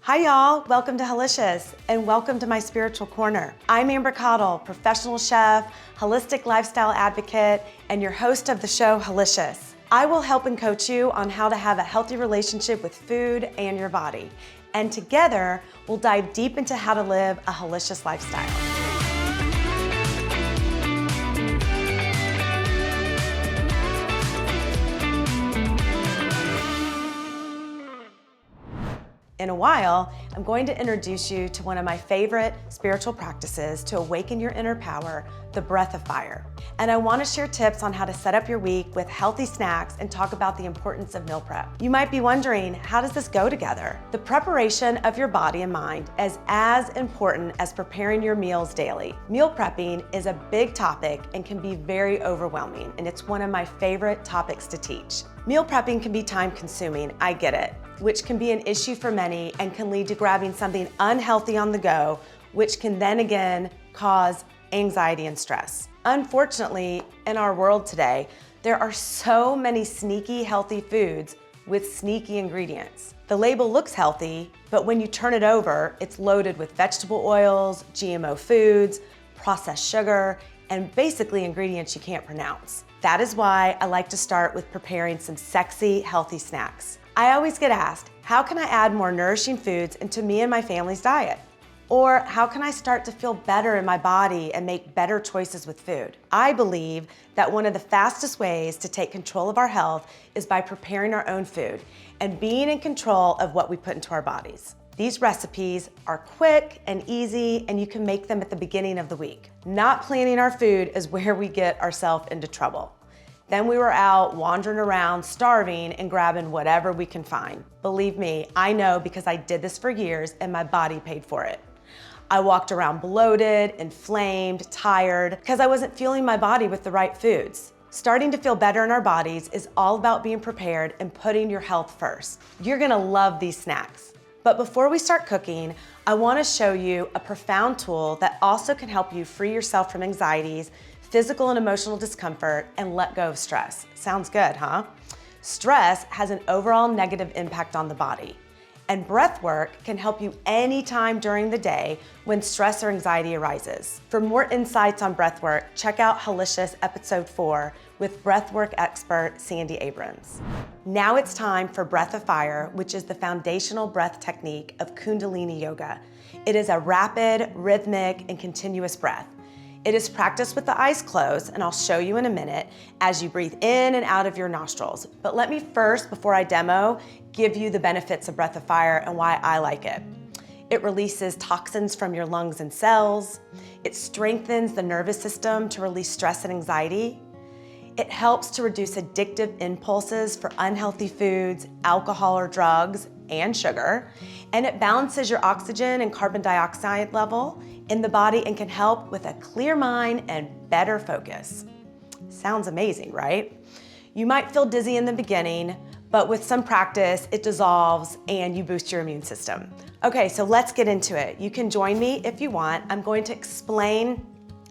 Hi y'all, welcome to Wholicious and welcome to my spiritual corner. I'm Amber Cottle, professional chef, holistic lifestyle advocate, and your host of the show, Wholicious. I will help and coach you on how to have a healthy relationship with food and your body. And together, we'll dive deep into how to live a Wholicious lifestyle. In a while, I'm going to introduce you to one of my favorite spiritual practices to awaken your inner power, the breath of fire. And I want to share tips on how to set up your week with healthy snacks and talk about the importance of meal prep. You might be wondering, how does this go together? The preparation of your body and mind is as important as preparing your meals daily. Meal prepping is a big topic and can be very overwhelming, and it's one of my favorite topics to teach. Meal prepping can be time consuming, I get it, which can be an issue for many and can lead to grabbing something unhealthy on the go, which can then again cause anxiety and stress. Unfortunately, in our world today, there are so many sneaky healthy foods with sneaky ingredients. The label looks healthy, but when you turn it over, it's loaded with vegetable oils, GMO foods, processed sugar, and basically ingredients you can't pronounce. That is why I like to start with preparing some sexy, healthy snacks. I always get asked, how can I add more nourishing foods into me and my family's diet? Or how can I start to feel better in my body and make better choices with food? I believe that one of the fastest ways to take control of our health is by preparing our own food and being in control of what we put into our bodies. These recipes are quick and easy, and you can make them at the beginning of the week. Not planning our food is where we get ourselves into trouble. Then we were out wandering around, starving and grabbing whatever we can find. Believe me, I know because I did this for years and my body paid for it. I walked around bloated, inflamed, tired, because I wasn't fueling my body with the right foods. Starting to feel better in our bodies is all about being prepared and putting your health first. You're gonna love these snacks. But before we start cooking, I wanna show you a profound tool that also can help you free yourself from anxieties, physical and emotional discomfort, and let go of stress. Sounds good, huh? Stress has an overall negative impact on the body, and breath work can help you anytime during the day when stress or anxiety arises. For more insights on breath work, check out Wholicious episode 4 with breathwork expert Sandy Abrams. Now it's time for Breath of Fire, which is the foundational breath technique of Kundalini Yoga. It is a rapid, rhythmic, and continuous breath. It is practiced with the eyes closed, and I'll show you in a minute as you breathe in and out of your nostrils. But let me first, before I demo, give you the benefits of Breath of Fire and why I like it. It releases toxins from your lungs and cells. It strengthens the nervous system to release stress and anxiety. It helps to reduce addictive impulses for unhealthy foods, alcohol or drugs, and sugar. And it balances your oxygen and carbon dioxide level in the body and can help with a clear mind and better focus. Sounds amazing, right? You might feel dizzy in the beginning, but with some practice, it dissolves and you boost your immune system. Okay, so let's get into it. You can join me if you want. I'm going to explain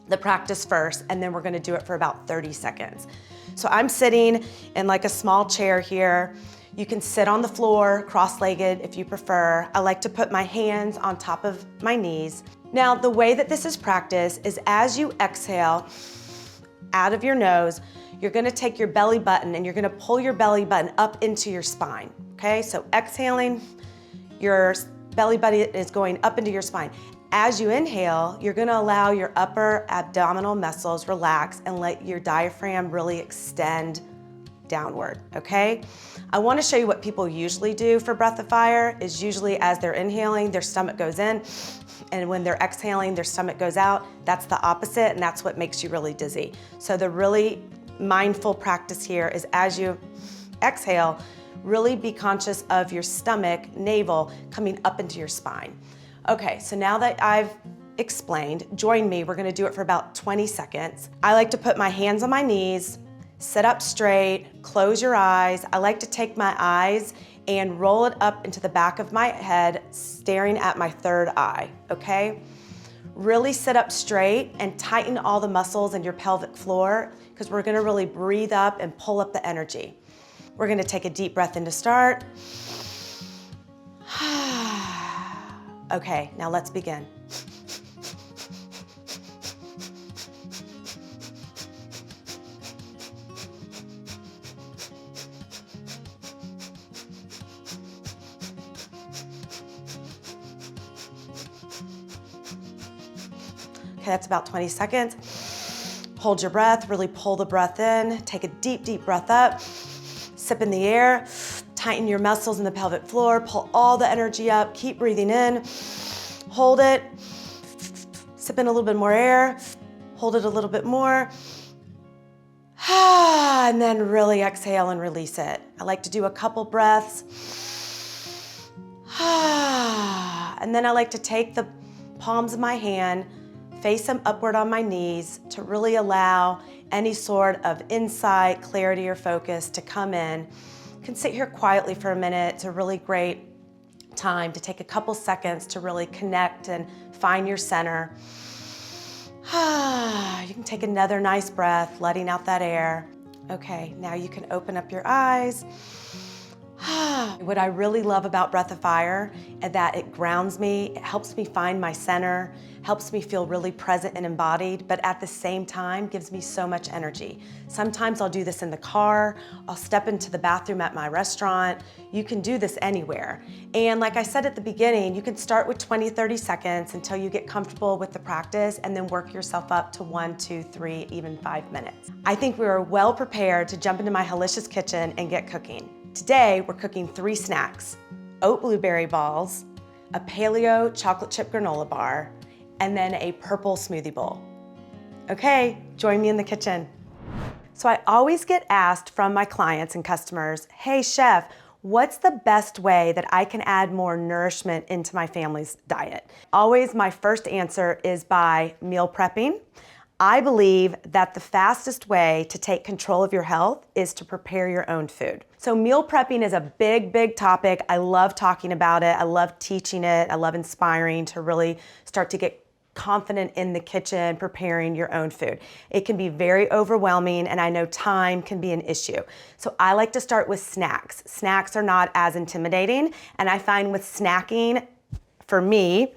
the practice first, and then we're gonna do it for about 30 seconds. So I'm sitting in like a small chair here. You can sit on the floor, cross-legged if you prefer. I like to put my hands on top of my knees. Now, the way that this is practiced is as you exhale out of your nose, you're gonna take your belly button and you're gonna pull your belly button up into your spine, okay? So exhaling, your belly button is going up into your spine. As you inhale, you're gonna allow your upper abdominal muscles relax and let your diaphragm really extend downward, okay? I wanna show you what people usually do for Breath of Fire is usually as they're inhaling, their stomach goes in, and when they're exhaling, their stomach goes out. That's the opposite, and that's what makes you really dizzy. So the really mindful practice here is as you exhale, really be conscious of your stomach, navel, coming up into your spine. Okay, so now that I've explained, join me. We're gonna do it for about 20 seconds. I like to put my hands on my knees, sit up straight, close your eyes. I like to take my eyes and roll it up into the back of my head, staring at my third eye, okay? Really sit up straight and tighten all the muscles in your pelvic floor because we're gonna really breathe up and pull up the energy. We're gonna take a deep breath in to start. Okay, now let's begin. Okay, that's about 20 seconds. Hold your breath, really pull the breath in. Take a deep, deep breath up. Sip in the air. Tighten your muscles in the pelvic floor. Pull all the energy up. Keep breathing in. Hold it. Sip in a little bit more air. Hold it a little bit more. And then really exhale and release it. I like to do a couple breaths. And then I like to take the palms of my hand, face them upward on my knees to really allow any sort of insight, clarity, or focus to come in. You can sit here quietly for a minute. It's a really great time to take a couple seconds to really connect and find your center. You can take another nice breath, letting out that air. Okay, now you can open up your eyes. What I really love about Breath of Fire is that it grounds me, it helps me find my center, helps me feel really present and embodied, but at the same time gives me so much energy. Sometimes I'll do this in the car, I'll step into the bathroom at my restaurant. You can do this anywhere. And like I said at the beginning, you can start with 20, 30 seconds until you get comfortable with the practice and then work yourself up to 1, 2, 3, even 5 minutes. I think we are well prepared to jump into my Wholicious kitchen and get cooking. Today, we're cooking 3 snacks: Oat Blueberry Balls, a Paleo chocolate chip granola bar, and then a purple smoothie bowl. Okay, join me in the kitchen. So I always get asked from my clients and customers, hey chef, what's the best way that I can add more nourishment into my family's diet? Always my first answer is by meal prepping. I believe that the fastest way to take control of your health is to prepare your own food. So meal prepping is a big, big topic. I love talking about it. I love teaching it. I love inspiring to really start to get confident in the kitchen, preparing your own food. It can be very overwhelming, and I know time can be an issue. So I like to start with snacks. Snacks are not as intimidating, and I find with snacking, for me,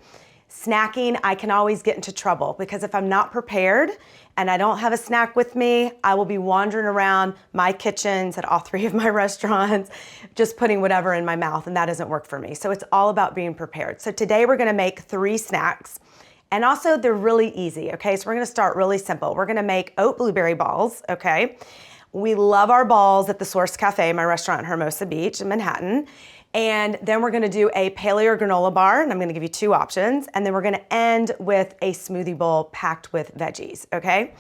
snacking, I can always get into trouble because if I'm not prepared and I don't have a snack with me, I will be wandering around my kitchens at all 3 of my restaurants, just putting whatever in my mouth, and that doesn't work for me. So it's all about being prepared. So today we're gonna make 3 snacks, and also they're really easy, okay? So we're gonna start really simple. We're gonna make oat blueberry balls, okay? We love our balls at the Source Cafe, my restaurant in Hermosa Beach in Manhattan. And then we're gonna do a paleo granola bar, and I'm gonna give you 2 options. And then we're gonna end with a smoothie bowl packed with veggies, okay?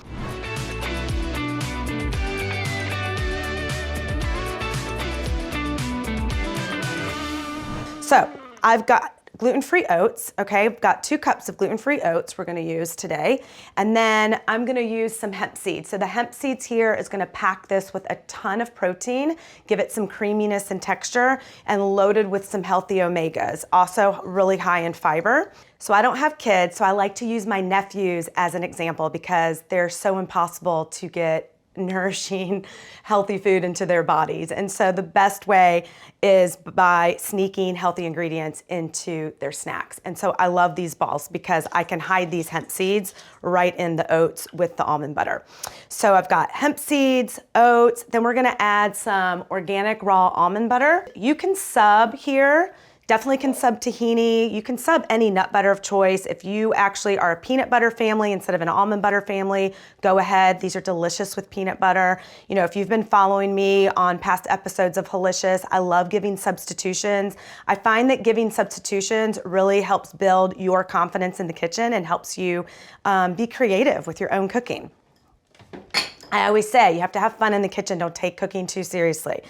So I've got gluten-free oats, okay? I've got 2 cups of gluten-free oats we're gonna use today. And then I'm gonna use some hemp seeds. So the hemp seeds here is gonna pack this with a ton of protein, give it some creaminess and texture, and loaded with some healthy omegas, also really high in fiber. So I don't have kids, so I like to use my nephews as an example because they're so impossible to get nourishing, healthy food into their bodies. And so the best way is by sneaking healthy ingredients into their snacks. And so I love these balls because I can hide these hemp seeds right in the oats with the almond butter. So I've got hemp seeds, oats, then we're gonna add some organic raw almond butter. You can sub here. Definitely can sub tahini. You can sub any nut butter of choice. If you actually are a peanut butter family instead of an almond butter family, go ahead. These are delicious with peanut butter. You know, if you've been following me on past episodes of Wholicious, I love giving substitutions. I find that giving substitutions really helps build your confidence in the kitchen and helps you be creative with your own cooking. I always say you have to have fun in the kitchen. Don't take cooking too seriously.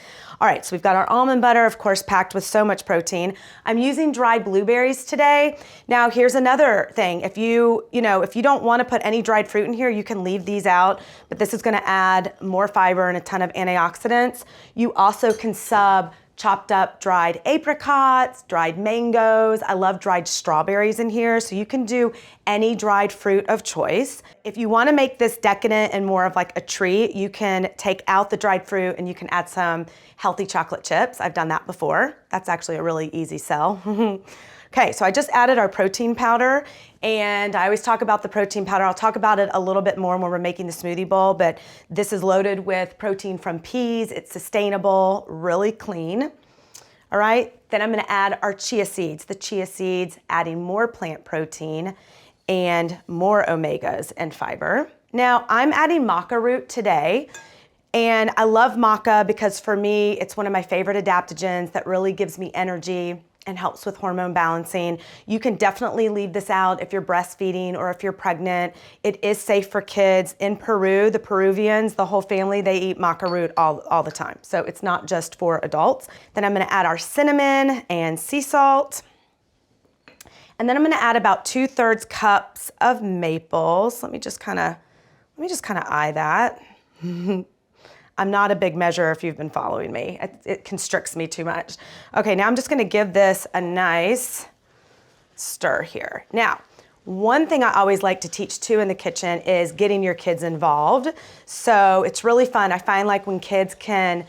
All right, so we've got our almond butter, of course, packed with so much protein. I'm using dried blueberries today. Now, here's another thing. If you don't want to put any dried fruit in here, you can leave these out, but this is going to add more fiber and a ton of antioxidants. You also can sub chopped up dried apricots, dried mangoes. I love dried strawberries in here, so you can do any dried fruit of choice. If you want to make this decadent and more of like a treat, you can take out the dried fruit and you can add some healthy chocolate chips. I've done that before. That's actually a really easy sell. Okay, so I just added our protein powder, and I always talk about the protein powder. I'll talk about it a little bit more when we're making the smoothie bowl, but this is loaded with protein from peas. It's sustainable, really clean. All right, then I'm gonna add our chia seeds. The chia seeds, adding more plant protein and more omegas and fiber. Now, I'm adding maca root today, and I love maca because for me, it's one of my favorite adaptogens that really gives me energy and helps with hormone balancing. You can definitely leave this out if you're breastfeeding or if you're pregnant. It is safe for kids. In Peru, the Peruvians, the whole family, they eat maca root all the time. So it's not just for adults. Then I'm gonna add our cinnamon and sea salt. And then I'm gonna add about 2/3 cups of maples. Let me just kind of eye that. I'm not a big measurer if you've been following me. It constricts me too much. Okay, now I'm just gonna give this a nice stir here. Now, one thing I always like to teach too in the kitchen is getting your kids involved. So it's really fun. I find like when kids can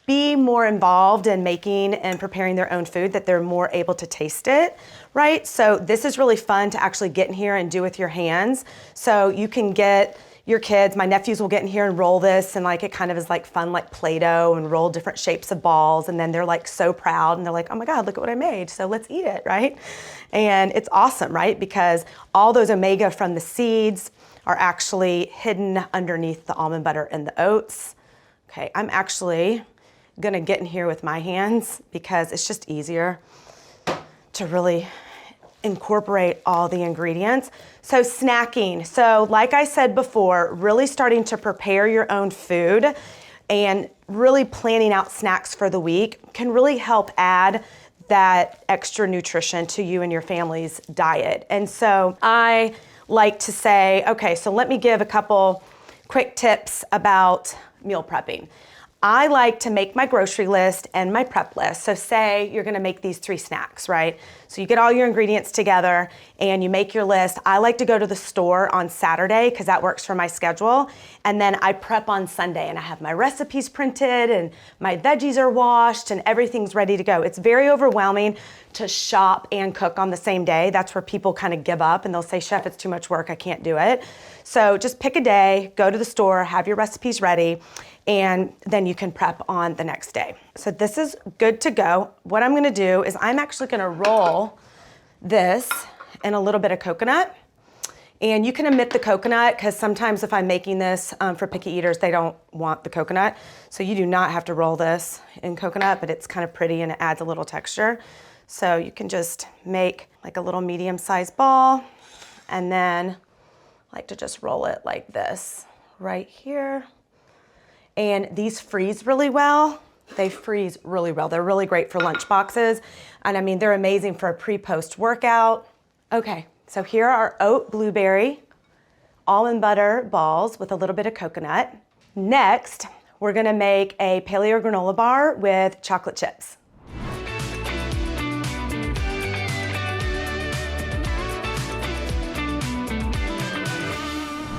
be more involved in making and preparing their own food, that they're more able to taste it, right? So this is really fun to actually get in here and do with your hands. So you can get your kids, my nephews will get in here and roll this, and like it kind of is like fun, like Play-Doh, and roll different shapes of balls, and then they're like so proud and they're like, oh my God, look at what I made, so let's eat it, right? And it's awesome, right? Because all those omega from the seeds are actually hidden underneath the almond butter and the oats. Okay, I'm actually gonna get in here with my hands because it's just easier to really incorporate all the ingredients. So snacking. So like I said before, really starting to prepare your own food and really planning out snacks for the week can really help add that extra nutrition to you and your family's diet. And so I like to say, okay, so let me give a couple quick tips about meal prepping. I like to make my grocery list and my prep list. So say you're gonna make these 3 snacks, right? So you get all your ingredients together and you make your list. I like to go to the store on Saturday because that works for my schedule. And then I prep on Sunday and I have my recipes printed and my veggies are washed and everything's ready to go. It's very overwhelming to shop and cook on the same day. That's where people kind of give up and they'll say, Chef, it's too much work, I can't do it. So just pick a day, go to the store, have your recipes ready, and then you can prep on the next day. So this is good to go. What I'm gonna do is I'm actually gonna roll this in a little bit of coconut. And you can omit the coconut because sometimes if I'm making this for picky eaters, they don't want the coconut. So you do not have to roll this in coconut, but it's kind of pretty and it adds a little texture. So you can just make like a little medium-sized ball, and then I like to just roll it like this right here. And these freeze really well. They freeze really well. They're really great for lunch boxes. And I mean, they're amazing for a pre-post workout. Okay, so here are oat blueberry almond butter balls with a little bit of coconut. Next, we're gonna make a paleo granola bar with chocolate chips.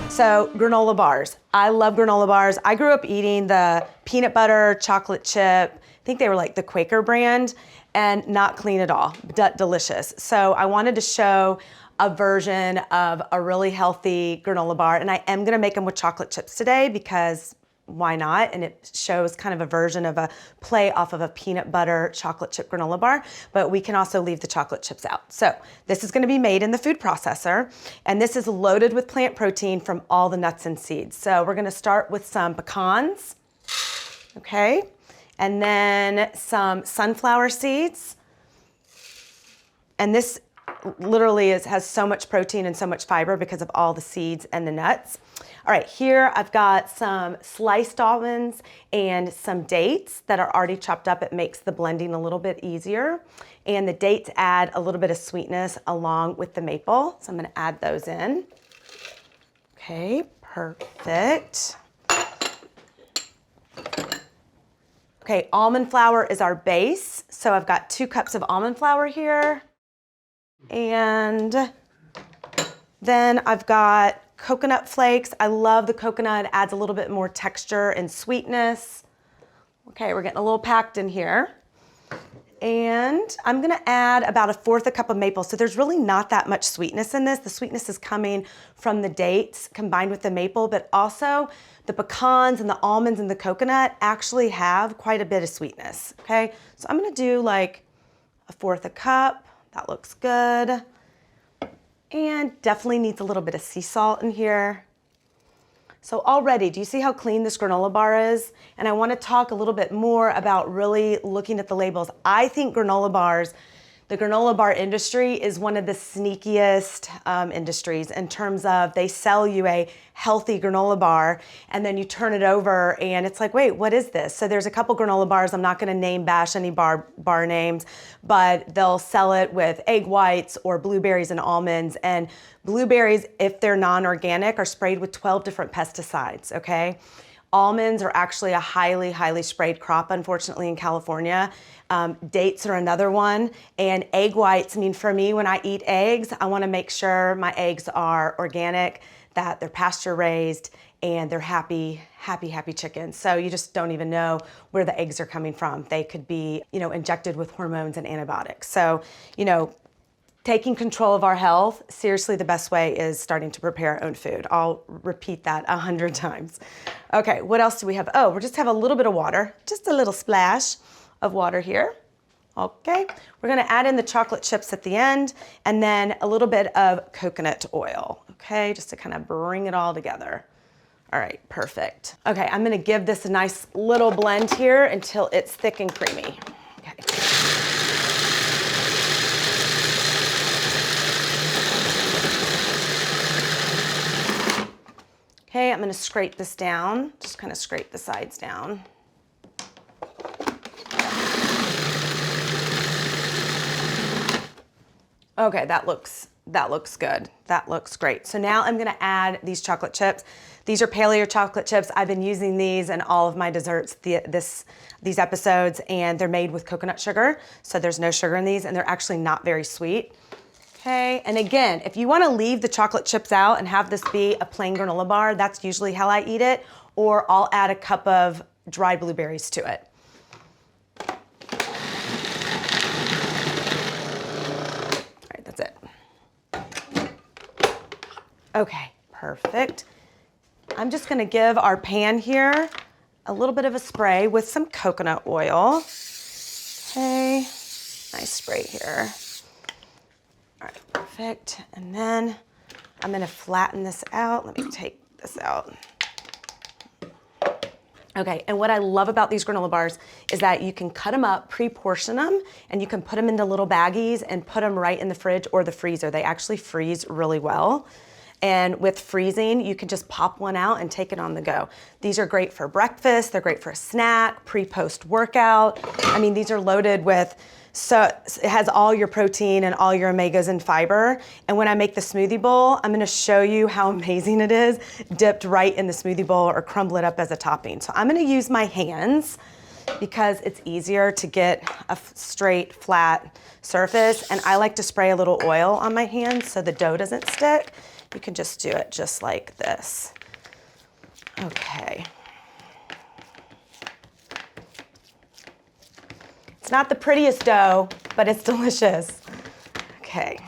So granola bars. I love granola bars. I grew up eating the peanut butter chocolate chip. I think they were like the Quaker brand, and not clean at all, delicious. So I wanted to show a version of a really healthy granola bar, and I am gonna make them with chocolate chips today because why not? And it shows kind of a version of a play off of a peanut butter chocolate chip granola bar, but we can also leave the chocolate chips out. So this is gonna be made in the food processor, and this is loaded with plant protein from all the nuts and seeds. So we're gonna start with some pecans, okay? And then some sunflower seeds. And this literally has so much protein and so much fiber because of all the seeds and the nuts. All right, here I've got some sliced almonds and some dates that are already chopped up. It makes the blending a little bit easier. And the dates add a little bit of sweetness along with the maple. So I'm gonna add those in. Okay, perfect. Okay, almond flour is our base. So I've got 2 cups of almond flour here. And then I've got coconut flakes. I love the coconut. It adds a little bit more texture and sweetness. Okay, we're getting a little packed in here. And I'm gonna add about 1/4 cup of maple. So there's really not that much sweetness in this. The sweetness is coming from the dates combined with the maple, but also the pecans and the almonds and the coconut actually have quite a bit of sweetness, okay? So I'm gonna do like 1/4 cup. That looks good. And definitely needs a little bit of sea salt in here. So already, do you see how clean this granola bar is? And I want to talk a little bit more about really looking at the labels. I think granola bars, the granola bar industry is one of the sneakiest industries in terms of they sell you a healthy granola bar and then you turn it over and it's like, wait, what is this? So there's a couple granola bars, I'm not gonna bash any bar names, but they'll sell it with egg whites or blueberries and almonds. And blueberries, if they're non-organic, are sprayed with 12 different pesticides, okay? Almonds are actually a highly, highly sprayed crop, unfortunately, in California. Dates are another one. And egg whites, I mean, for me, when I eat eggs, I wanna make sure my eggs are organic, that they're pasture raised, and they're happy chickens. So you just don't even know where the eggs are coming from. They could be, injected with hormones and antibiotics. So, taking control of our health, seriously, the best way is starting to prepare our own food. I'll repeat that 100 times. Okay, what else do we have? Oh, we just have a little bit of water, just a little splash of water here. Okay, we're gonna add in the chocolate chips at the end and then a little bit of coconut oil, okay, just to kind of bring it all together. All right, perfect. Okay, I'm gonna give this a nice little blend here until it's thick and creamy. Okay. Okay, I'm gonna scrape this down, just kind of scrape the sides down. Okay, that looks good. That looks great. So now I'm gonna add these chocolate chips. These are Paleo chocolate chips. I've been using these in all of my desserts these episodes, and they're made with coconut sugar, so there's no sugar in these, and they're actually not very sweet. Okay, and again, if you wanna leave the chocolate chips out and have this be a plain granola bar, that's usually how I eat it, or I'll add a cup of dried blueberries to it. All right, that's it. Okay, perfect. I'm just gonna give our pan here a little bit of a spray with some coconut oil. Okay, nice spray here. All right, perfect. And then I'm gonna flatten this out. Let me take this out. Okay, and what I love about these granola bars is that you can cut them up, pre-portion them, and you can put them into little baggies and put them right in the fridge or the freezer. They actually freeze really well. And with freezing, you can just pop one out and take it on the go. These are great for breakfast. They're great for a snack, pre-post workout. I mean, these are loaded with, so it has all your protein and all your omegas and fiber. And when I make the smoothie bowl, I'm gonna show you how amazing it is dipped right in the smoothie bowl or crumble it up as a topping. So I'm gonna use my hands because it's easier to get a straight, flat surface. And I like to spray a little oil on my hands so the dough doesn't stick. You can just do it just like this. Okay. It's not the prettiest dough, but it's delicious. Okay.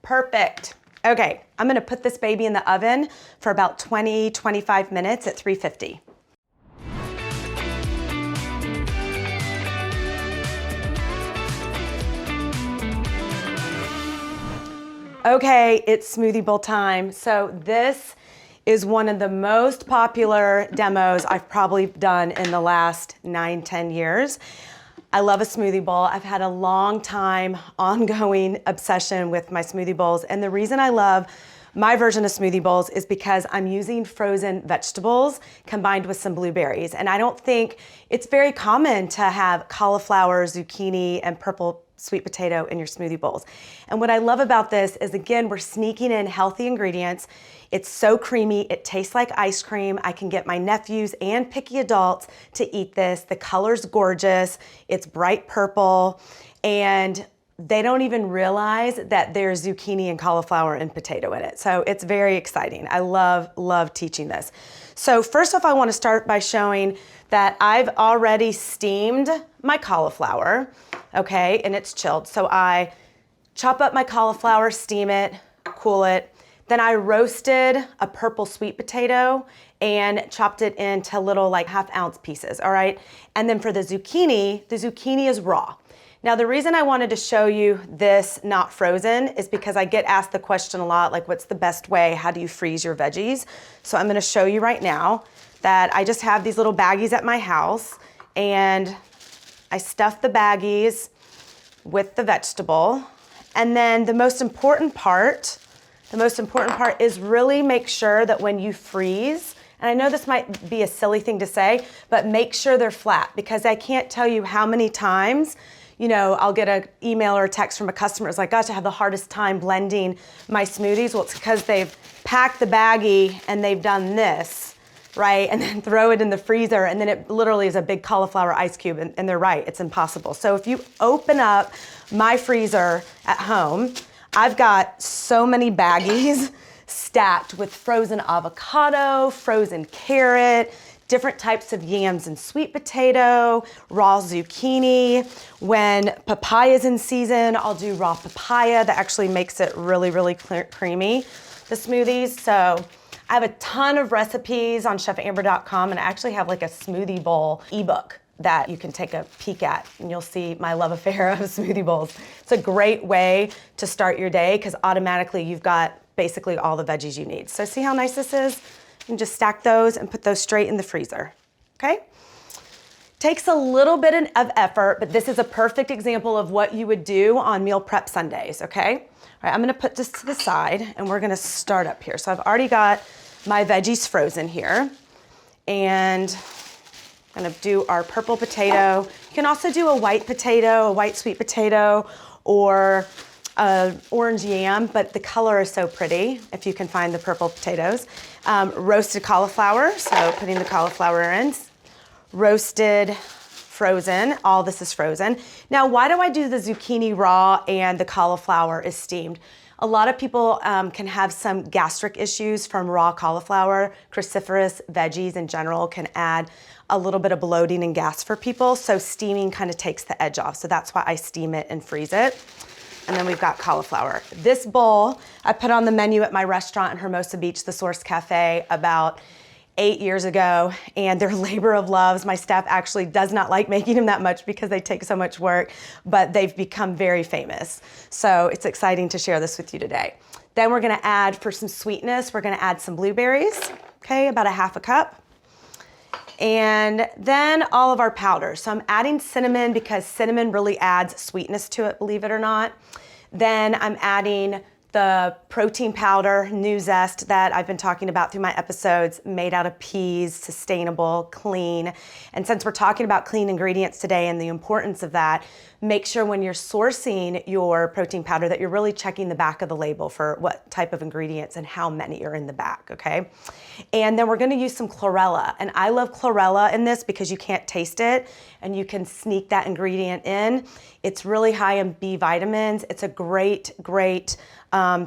Perfect. Okay, I'm gonna put this baby in the oven for about 20-25 minutes at 350. Okay, it's smoothie bowl time. So this is one of the most popular demos I've probably done in the last 9-10 years. I love a smoothie bowl. I've had a long time ongoing obsession with my smoothie bowls. And the reason I love my version of smoothie bowls is because I'm using frozen vegetables combined with some blueberries. And I don't think it's very common to have cauliflower, zucchini, and purple sweet potato in your smoothie bowls. And what I love about this is, again, we're sneaking in healthy ingredients. It's so creamy, it tastes like ice cream. I can get my nephews and picky adults to eat this. The color's gorgeous, it's bright purple, and they don't even realize that there's zucchini and cauliflower and potato in it. So it's very exciting. I love teaching this. So first off, I want to start by showing that I've already steamed my cauliflower, okay, and it's chilled. So I chop up my cauliflower, steam it, cool it. Then I roasted a purple sweet potato and chopped it into little like 1/2 ounce pieces, all right? And then for the zucchini is raw. Now the reason I wanted to show you this not frozen is because I get asked the question a lot, like what's the best way? How do you freeze your veggies? So I'm gonna show you right now that I just have these little baggies at my house and I stuff the baggies with the vegetable. And then the most important part is really make sure that when you freeze, and I know this might be a silly thing to say, but make sure they're flat, because I can't tell you how many times, you know, I'll get an email or a text from a customer. It's like, gosh, I have the hardest time blending my smoothies. Well, it's because they've packed the baggie and they've done this, right? And then throw it in the freezer, and then it literally is a big cauliflower ice cube, and they're right, it's impossible. So if you open up my freezer at home, I've got so many baggies stacked with frozen avocado, frozen carrot, different types of yams and sweet potato, raw zucchini. When papaya's in season, I'll do raw papaya. That actually makes it really, really creamy, the smoothies. So I have a ton of recipes on chefamber.com, and I actually have like a smoothie bowl ebook that you can take a peek at, and you'll see my love affair of smoothie bowls. It's a great way to start your day because automatically you've got basically all the veggies you need. So see how nice this is? You can just stack those and put those straight in the freezer, okay? Takes a little bit of effort, but this is a perfect example of what you would do on meal prep Sundays, okay? All right, I'm gonna put this to the side and we're gonna start up here. So I've already got my veggies frozen here, and I'm gonna do our purple potato. You can also do a white potato, a white sweet potato, or orange yam, but the color is so pretty if you can find the purple potatoes. Roasted cauliflower, so putting the cauliflower in. Roasted, frozen, all this is frozen. Now, why do I do the zucchini raw and the cauliflower is steamed? A lot of people can have some gastric issues from raw cauliflower. Cruciferous veggies in general can add a little bit of bloating and gas for people, so steaming kind of takes the edge off. So that's why I steam it and freeze it. And then we've got cauliflower. This bowl I put on the menu at my restaurant in Hermosa Beach, the Source Cafe, about 8 years ago, and they're labor of love. My staff actually does not like making them that much because they take so much work, but they've become very famous. So it's exciting to share this with you today. Then we're gonna add, for some sweetness, we're gonna add some blueberries, okay, about 1/2 cup. And then all of our powders. So I'm adding cinnamon because cinnamon really adds sweetness to it, believe it or not. Then I'm adding the protein powder, New Zest, that I've been talking about through my episodes, made out of peas, sustainable, clean. And since we're talking about clean ingredients today and the importance of that, make sure when you're sourcing your protein powder that you're really checking the back of the label for what type of ingredients and how many are in the back, okay? And then we're gonna use some chlorella. And I love chlorella in this because you can't taste it and you can sneak that ingredient in. It's really high in B vitamins. It's a great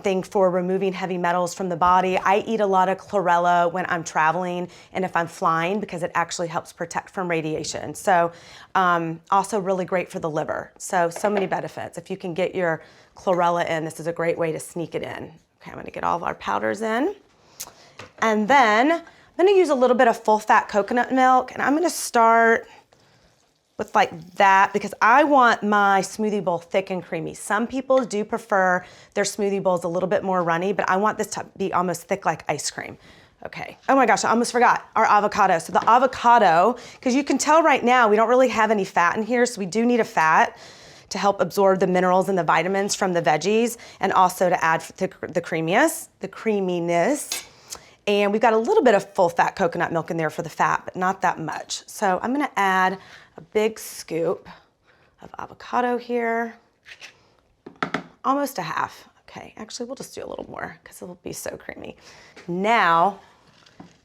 thing for removing heavy metals from the body. I eat a lot of chlorella when I'm traveling and if I'm flying because it actually helps protect from radiation. So also really great for the liver. So many benefits. If you can get your chlorella in, this is a great way to sneak it in. Okay, I'm gonna get all of our powders in. And then I'm gonna use a little bit of full fat coconut milk, and I'm gonna start with like that because I want my smoothie bowl thick and creamy. Some people do prefer their smoothie bowls a little bit more runny, but I want this to be almost thick like ice cream. Okay, oh my gosh, I almost forgot our avocado. So the avocado, because you can tell right now we don't really have any fat in here, so we do need a fat to help absorb the minerals and the vitamins from the veggies and also to add the creaminess. And we've got a little bit of full fat coconut milk in there for the fat, but not that much. So I'm gonna add a big scoop of avocado here, almost a half. Okay, actually we'll just do a little more because it will be so creamy. Now,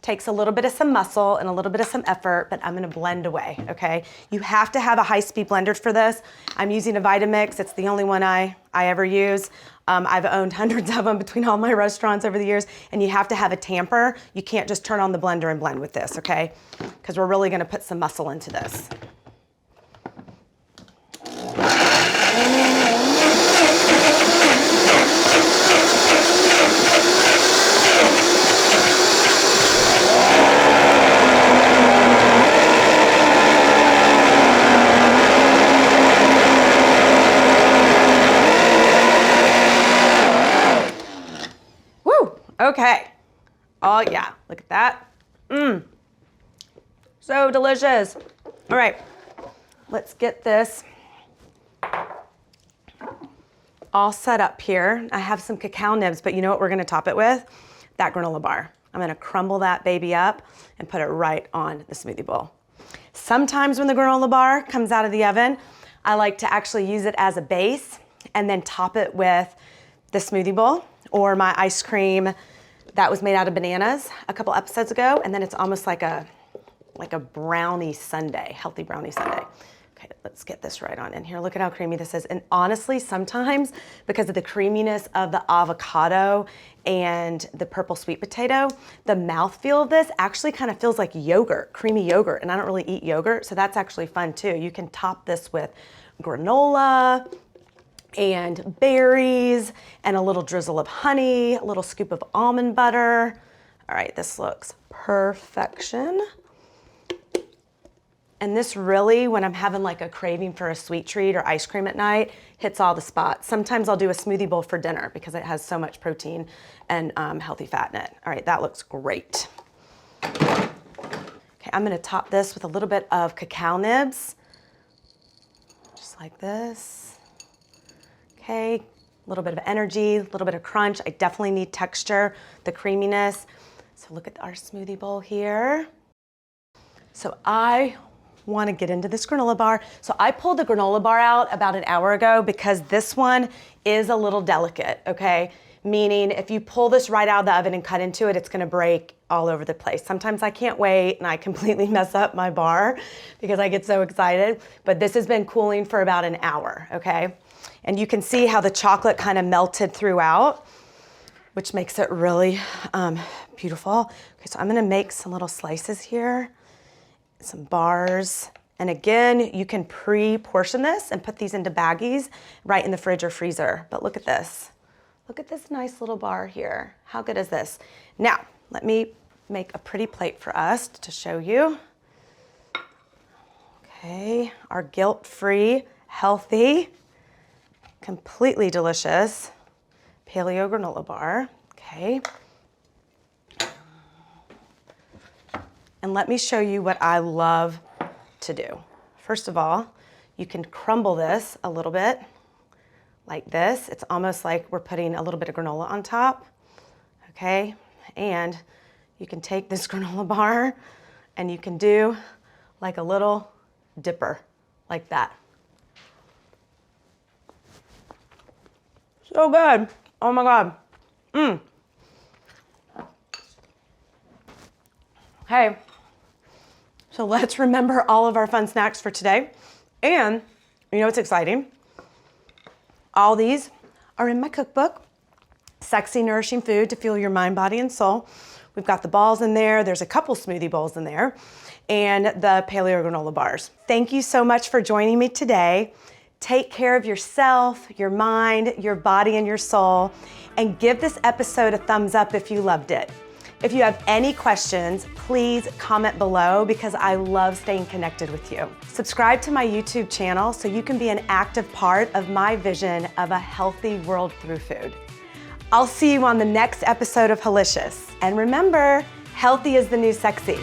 Takes a little bit of some muscle and a little bit of some effort, but I'm gonna blend away, okay? You have to have a high-speed blender for this. I'm using a Vitamix. It's the only one I ever use. I've owned hundreds of them between all my restaurants over the years, and you have to have a tamper. You can't just turn on the blender and blend with this, okay? Because we're really gonna put some muscle into this. Okay. Oh yeah, look at that. So delicious. All right, let's get this all set up here. I have some cacao nibs, but you know what we're gonna top it with? That granola bar. I'm gonna crumble that baby up and put it right on the smoothie bowl. Sometimes when the granola bar comes out of the oven, I like to actually use it as a base and then top it with the smoothie bowl or my ice cream that was made out of bananas a couple episodes ago, and then it's almost like a brownie sundae, healthy brownie sundae. Okay, let's get this right on in here. Look at how creamy this is. And honestly, sometimes because of the creaminess of the avocado and the purple sweet potato, the mouthfeel of this actually kind of feels like yogurt, creamy yogurt, and I don't really eat yogurt, so that's actually fun too. You can top this with granola, and berries, and a little drizzle of honey, a little scoop of almond butter. All right, this looks perfection. And this really, when I'm having like a craving for a sweet treat or ice cream at night, hits all the spots. Sometimes I'll do a smoothie bowl for dinner because it has so much protein and healthy fat in it. All right, that looks great. Okay, I'm gonna top this with a little bit of cacao nibs, just like this. Okay, a little bit of energy, a little bit of crunch. I definitely need texture, the creaminess. So look at our smoothie bowl here. So I want to get into this granola bar. So I pulled the granola bar out about an hour ago because this one is a little delicate, okay? Meaning if you pull this right out of the oven and cut into it, it's gonna break all over the place. Sometimes I can't wait and I completely mess up my bar because I get so excited. But this has been cooling for about an hour, okay? And you can see how the chocolate kind of melted throughout, which makes it really beautiful. Okay, so I'm gonna make some little slices here, some bars. And again, you can pre-portion this and put these into baggies right in the fridge or freezer. But look at this. Look at this nice little bar here. How good is this? Now, let me make a pretty plate for us to show you. Okay, our guilt-free, healthy, completely delicious paleo granola bar, okay? And let me show you what I love to do. First of all, you can crumble this a little bit like this. It's almost like we're putting a little bit of granola on top, okay? And you can take this granola bar and you can do like a little dipper like that. So good. Oh my God. Okay, so let's remember all of our fun snacks for today. And you know what's exciting? All these are in my cookbook, Sexy Nourishing Food to Fuel Your Mind, Body, and Soul. We've got the balls in there. There's a couple smoothie bowls in there and the paleo granola bars. Thank you so much for joining me today. Take care of yourself, your mind, your body, and your soul, and give this episode a thumbs up if you loved it. If you have any questions, please comment below because I love staying connected with you. Subscribe to my YouTube channel so you can be an active part of my vision of a healthy world through food. I'll see you on the next episode of Wholicious. And remember, healthy is the new sexy.